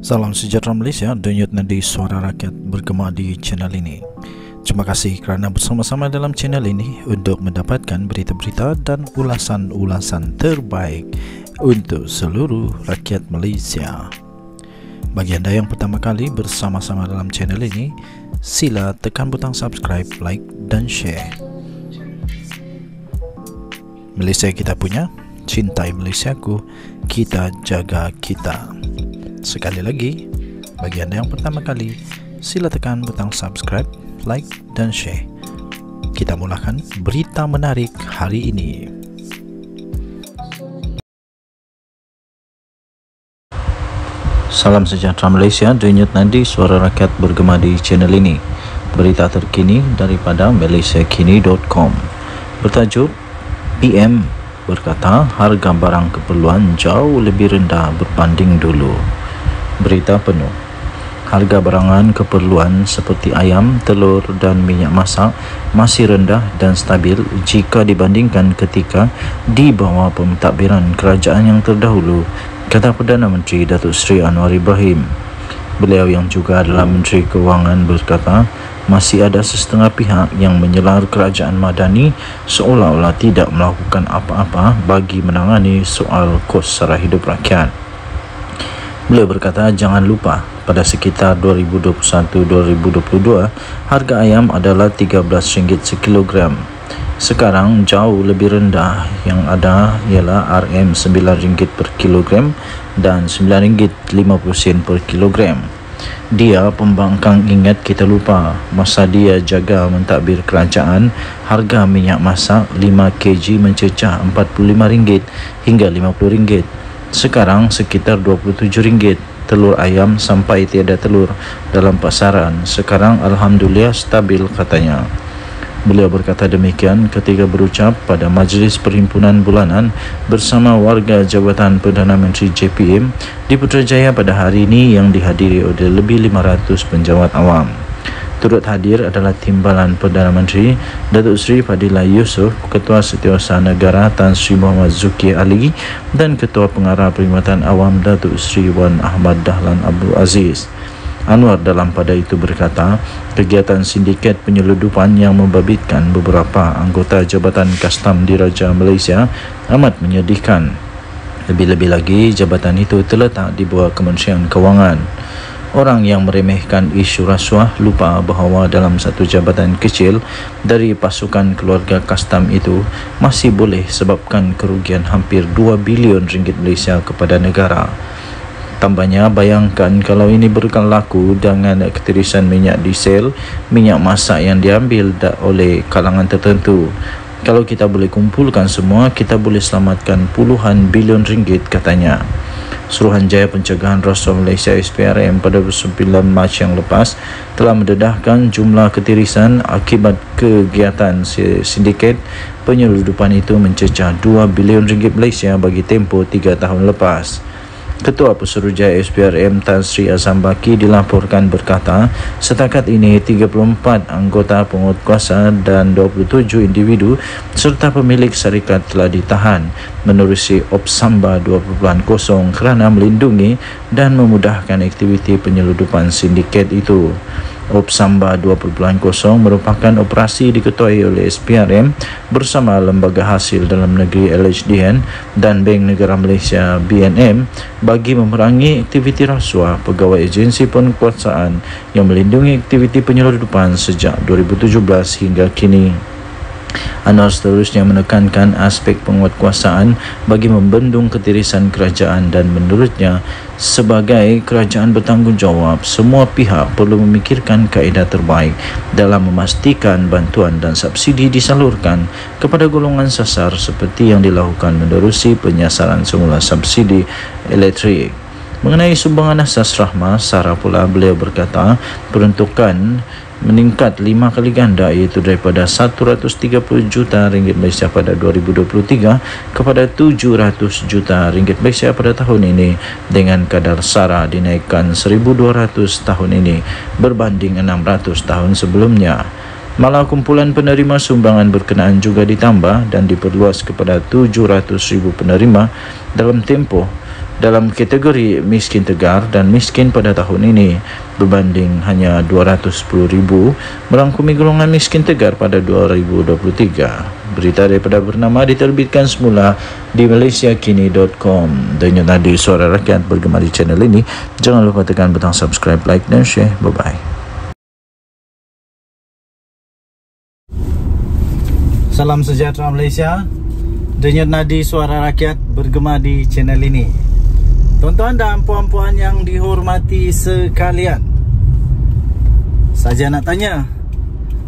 Salam sejahtera Malaysia, denyut nadi suara rakyat bergema di channel ini. Terima kasih kerana bersama-sama dalam channel ini untuk mendapatkan berita-berita dan ulasan-ulasan terbaik untuk seluruh rakyat Malaysia. Bagi anda yang pertama kali bersama-sama dalam channel ini, sila tekan butang subscribe, like dan share. Malaysia kita punya, cintai Malaysiaku, kita jaga kita. Sekali lagi, bagi anda yang pertama kali, sila tekan butang subscribe, like dan share. Kita mulakan berita menarik hari ini. Salam sejahtera Malaysia, denyut nadi suara rakyat bergema di channel ini. Berita terkini daripada malaysiakini.com. Bertajuk PM berkata harga barang keperluan jauh lebih rendah berbanding dulu. Berita penuh. Harga barangan keperluan seperti ayam, telur dan minyak masak masih rendah dan stabil jika dibandingkan ketika di bawah pentadbiran kerajaan yang terdahulu, kata Perdana Menteri Datuk Seri Anwar Ibrahim. Beliau yang juga adalah Menteri Kewangan berkata, masih ada setengah pihak yang menyelar kerajaan Madani seolah-olah tidak melakukan apa-apa bagi menangani soal kos sara hidup rakyat. Beliau berkata, jangan lupa pada sekitar 2021-2022 harga ayam adalah RM13 sekilogram. Sekarang jauh lebih rendah, yang ada ialah RM9 per kilogram dan RM9.50 per kilogram. Dia pembangkang ingat kita lupa masa dia jaga mentadbir kerajaan, harga minyak masak 5 kg mencecah RM45 hingga RM50. Sekarang sekitar RM27. Telur ayam sampai tiada telur dalam pasaran. Sekarang alhamdulillah stabil, katanya. Beliau berkata demikian ketika berucap pada Majlis Perhimpunan Bulanan bersama warga Jabatan Perdana Menteri JPM di Putrajaya pada hari ini yang dihadiri oleh lebih 500 penjawat awam. Turut hadir adalah Timbalan Perdana Menteri Datuk Seri Fadilah Yusof, Ketua Setiausaha Negara Tan Sri Muhammad Zuki Ali dan Ketua Pengarah Perkhidmatan Awam Datuk Seri Wan Ahmad Dahlan Abdul Aziz. Anwar dalam pada itu berkata, kegiatan sindiket penyeludupan yang membabitkan beberapa anggota Jabatan Kastam Diraja Malaysia amat menyedihkan. Lebih-lebih lagi, jabatan itu terletak di bawah Kementerian Kewangan. Orang yang meremehkan isu rasuah lupa bahawa dalam satu jabatan kecil dari pasukan keluarga kastam itu masih boleh sebabkan kerugian hampir 2 bilion ringgit Malaysia kepada negara. Tambahnya, bayangkan kalau ini berlaku dengan ketirisan minyak diesel, minyak masak yang diambil oleh kalangan tertentu. Kalau kita boleh kumpulkan semua, kita boleh selamatkan puluhan bilion ringgit, katanya. Suruhanjaya Pencegahan Rasuah Malaysia SPRM pada 9 Mac yang lepas telah mendedahkan jumlah ketirisan akibat kegiatan sindiket penyeludupan itu mencecah 2 bilion ringgit Malaysia bagi tempoh 3 tahun lepas. Ketua Pesuruhjaya SPRM Tan Sri Azam Baki dilaporkan berkata, setakat ini 34 anggota penguatkuasa dan 27 individu serta pemilik syarikat telah ditahan menerusi Opsamba 2.0 kerana melindungi dan memudahkan aktiviti penyeludupan sindiket itu. Opsamba 2.0 merupakan operasi diketuai oleh SPRM bersama Lembaga Hasil Dalam Negeri LHDN dan Bank Negara Malaysia BNM bagi memerangi aktiviti rasuah pegawai agensi penguasaan yang melindungi aktiviti penyeludupan sejak 2017 hingga kini. Anwar seterusnya menekankan aspek penguatkuasaan bagi membendung ketirisan kerajaan dan menurutnya, sebagai kerajaan bertanggungjawab, semua pihak perlu memikirkan kaedah terbaik dalam memastikan bantuan dan subsidi disalurkan kepada golongan sasar seperti yang dilakukan menerusi penyasaran semula subsidi elektrik. Mengenai sumbangan asas rahmah, sara pula beliau berkata, peruntukan meningkat 5 kali ganda, iaitu daripada 130 juta ringgit Malaysia pada 2023 kepada 700 juta ringgit Malaysia pada tahun ini, dengan kadar sara dinaikkan 1,200 tahun ini berbanding 600 tahun sebelumnya. Malah kumpulan penerima sumbangan berkenaan juga ditambah dan diperluas kepada 700,000 penerima dalam tempoh dalam kategori miskin tegar dan miskin pada tahun ini berbanding hanya 210,000 merangkumi golongan miskin tegar pada 2023. Berita daripada bernama diterbitkan semula di malaysiakini.com. Denyut nadi suara rakyat bergema di channel ini. Jangan lupa tekan butang subscribe, like dan share. Bye-bye. Salam sejahtera Malaysia. Denyut nadi suara rakyat bergema di channel ini. Tuan-tuan dan puan-puan yang dihormati sekalian, saya nak tanya.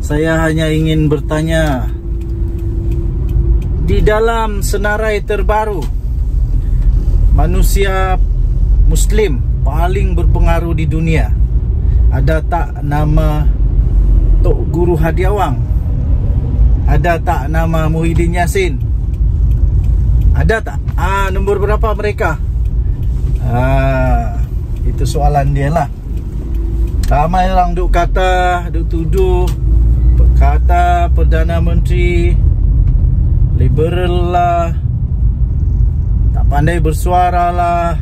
Saya hanya ingin bertanya, di dalam senarai terbaru manusia Muslim paling berpengaruh di dunia, ada tak nama Tok Guru Hadiawang? Ada tak nama Muhyiddin Yassin? Ada tak? Nombor berapa mereka? Itu soalan dia lah. Ramai orang duk kata, duk tuduh, kata Perdana Menteri liberal lah, tak pandai bersuara lah.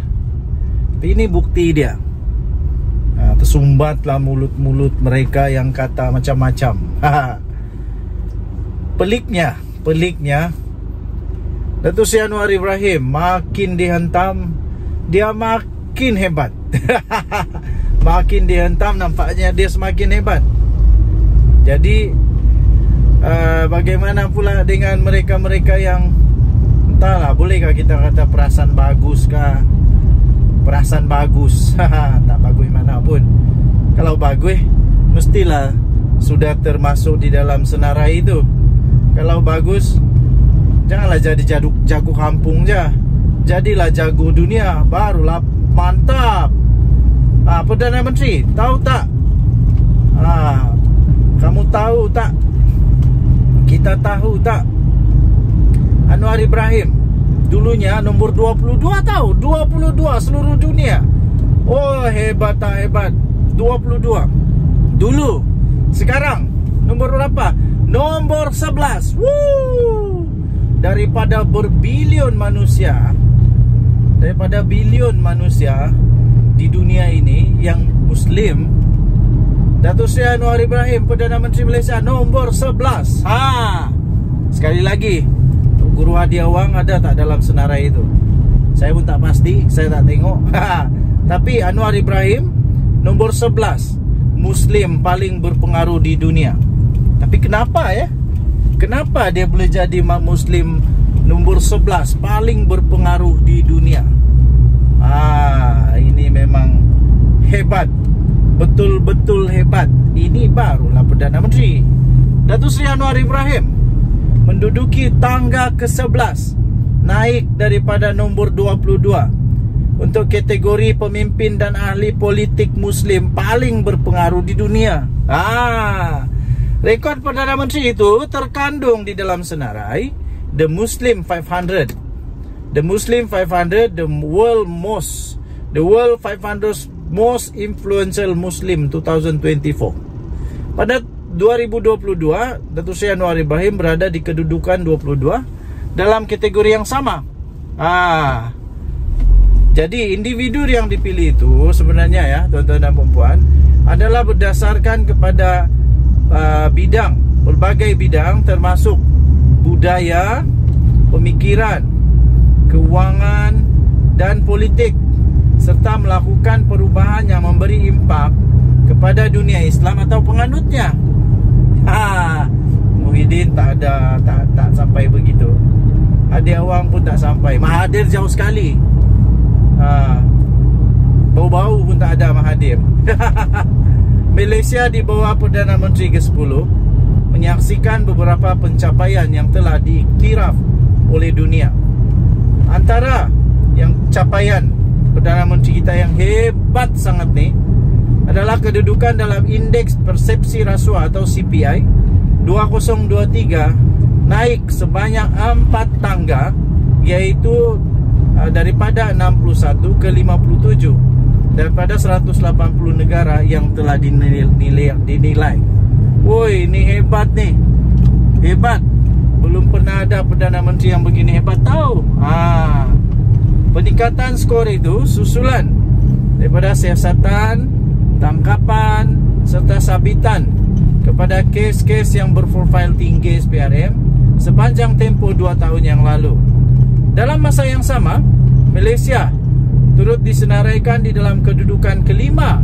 Tapi ini bukti dia. Tersumbatlah mulut-mulut mereka yang kata macam-macam. Peliknya Datuk Seri Anwar Ibrahim makin dihentam, dia makin hebat. Makin dihentam, nampaknya dia semakin hebat. Jadi bagaimana pula dengan mereka-mereka yang entahlah, bolehkah kita kata perasan bagus kah? Perasan bagus. Tak bagus mana pun. Kalau bagus, mestilah sudah termasuk di dalam senarai itu. Kalau bagus, janganlah jadi jago kampung je. Jadilah jago dunia, barulah mantap. Perdana Menteri, tahu tak? Kamu tahu tak? Kita tahu tak? Anwar Ibrahim dulunya nombor 22 tahu. 22 seluruh dunia. Oh, hebat tak hebat? 22 dulu. Sekarang nombor berapa? Nombor 11. Woo! Daripada berbilion manusia, daripada bilion manusia di dunia ini yang Muslim, Datuk Seri Anwar Ibrahim, Perdana Menteri Malaysia, nombor 11. Sekali lagi, Guru Hadiawang ada tak dalam senarai itu? Saya pun tak pasti, saya tak tengok. Tapi Anwar Ibrahim nombor 11 Muslim paling berpengaruh di dunia. Tapi kenapa ya? Kenapa dia boleh jadi Muslim nombor 11 paling berpengaruh di dunia? Ini memang hebat. Betul-betul hebat. Ini barulah Perdana Menteri. Datuk Seri Anwar Ibrahim menduduki tangga ke-11, naik daripada nombor 22 untuk kategori pemimpin dan ahli politik Muslim paling berpengaruh di dunia. Rekod Perdana Menteri itu terkandung di dalam senarai The Muslim 500. The Muslim 500, the world 500 most influential Muslim 2024. Pada 2022, Datuk Seri Anwar Ibrahim berada di kedudukan 22 dalam kategori yang sama. Jadi individu yang dipilih itu sebenarnya ya, tuan-tuan dan puan-puan, adalah berdasarkan kepada bidang, berbagai bidang termasuk budaya, pemikiran, keuangan dan politik, serta melakukan perubahan yang memberi impak kepada dunia Islam atau penganutnya. Muhyiddin tak sampai begitu. Hadiawang pun tak sampai. Mahathir jauh sekali. Bau-bau pun tak ada Mahathir. Malaysia di bawah Perdana Menteri ke-10 menyaksikan beberapa pencapaian yang telah diiktiraf oleh dunia. Antara yang capaian Perdana Menteri kita yang hebat sangat ni adalah kedudukan dalam Indeks Persepsi Rasuah atau CPI 2023 naik sebanyak 4 tangga, iaitu daripada 61 ke 57 daripada 180 negara yang telah dinilai. Woi, ini hebat nih. Hebat. Belum pernah ada Perdana Menteri yang begini hebat tahu. Peningkatan skor itu susulan daripada siasatan, tangkapan serta sabitan kepada kes-kes yang berprofil tinggi SPRM sepanjang tempoh 2 tahun yang lalu. Dalam masa yang sama, Malaysia turut disenaraikan di dalam kedudukan kelima,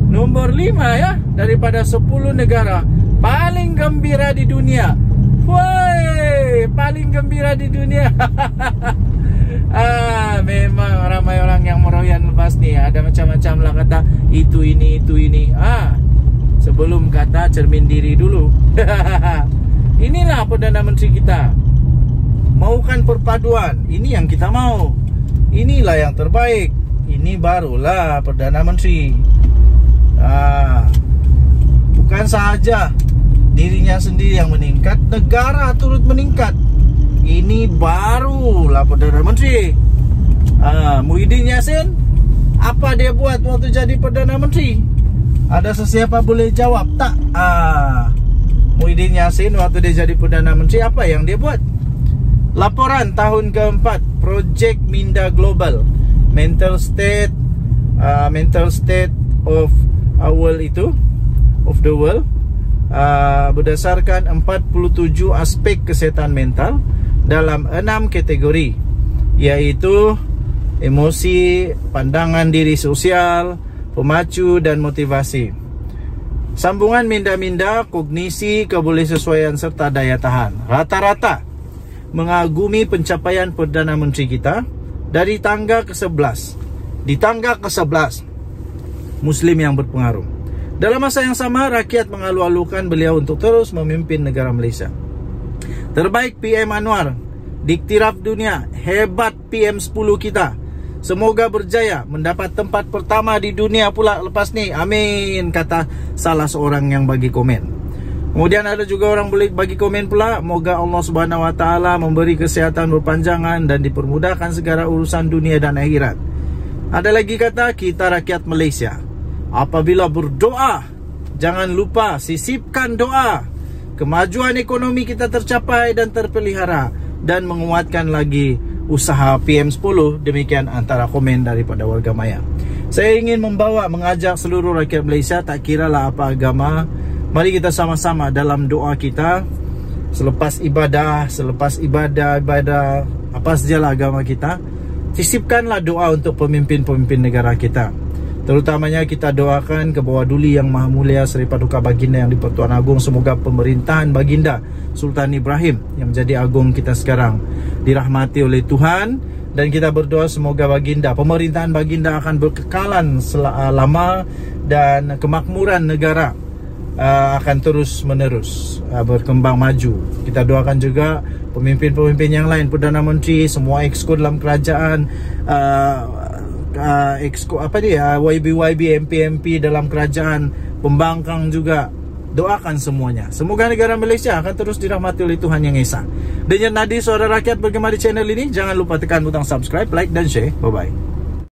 nombor 5 ya, daripada 10 negara paling gembira di dunia. Woi, paling gembira di dunia. Memang ramai orang yang meroyan lepas ni. Ada macam-macam lah kata itu ini. Sebelum kata cermin diri dulu. Inilah Perdana Menteri kita. Maukan perpaduan. Ini yang kita mau. Inilah yang terbaik. Ini barulah Perdana Menteri. Bukan sahaja dirinya sendiri yang meningkat, negara turut meningkat. Ini barulah Perdana Menteri. Muhyiddin Yassin, apa dia buat waktu jadi Perdana Menteri? Ada sesiapa boleh jawab tak? Muhyiddin Yassin waktu dia jadi Perdana Menteri, apa yang dia buat? Laporan tahun keempat Projek Minda Global, Mental State of the World, berdasarkan 47 aspek kesihatan mental dalam 6 kategori, yaitu emosi, pandangan diri sosial, pemacu dan motivasi, sambungan minda-minda, kognisi, kebolehsesuaian serta daya tahan. Rata-rata mengagumi pencapaian Perdana Menteri kita dari tangga ke-11. Di tangga ke-11, Muslim yang berpengaruh. Dalam masa yang sama, rakyat mengalu-alukan beliau untuk terus memimpin negara Malaysia. Terbaik PM Anwar, diktiraf dunia, hebat PM10 kita. Semoga berjaya mendapat tempat pertama di dunia pula lepas ni. Amin, kata salah seorang yang bagi komen. Kemudian ada juga orang boleh bagi komen pula, moga Allah Subhanahu Wa Taala memberi kesihatan berpanjangan dan dipermudahkan segala urusan dunia dan akhirat. Ada lagi kata, kita rakyat Malaysia, apabila berdoa, jangan lupa sisipkan doa. Kemajuan ekonomi kita tercapai dan terpelihara, dan menguatkan lagi usaha PM10. Demikian antara komen daripada warga maya. Saya ingin mengajak seluruh rakyat Malaysia, tak kiralah apa agama, mari kita sama-sama dalam doa kita selepas ibadah, apa sajalah agama kita, sisipkanlah doa untuk pemimpin-pemimpin negara kita. Terutamanya kita doakan ke bawah duli yang maha mulia Seri Paduka Baginda yang di-Pertuan Agong. Semoga pemerintahan Baginda Sultan Ibrahim yang menjadi agung kita sekarang dirahmati oleh Tuhan, dan kita berdoa semoga Baginda, pemerintahan Baginda akan berkekalan lama, dan kemakmuran negara akan terus menerus berkembang maju. Kita doakan juga pemimpin-pemimpin yang lain, Perdana Menteri, semua exco dalam kerajaan, YB, MP dalam kerajaan, pembangkang juga. Doakan semuanya. Semoga negara Malaysia akan terus dirahmati oleh Tuhan Yang Esa. Dan Nadi, suara rakyat, bagaimana di channel ini? Jangan lupa tekan butang subscribe, like dan share. Bye-bye.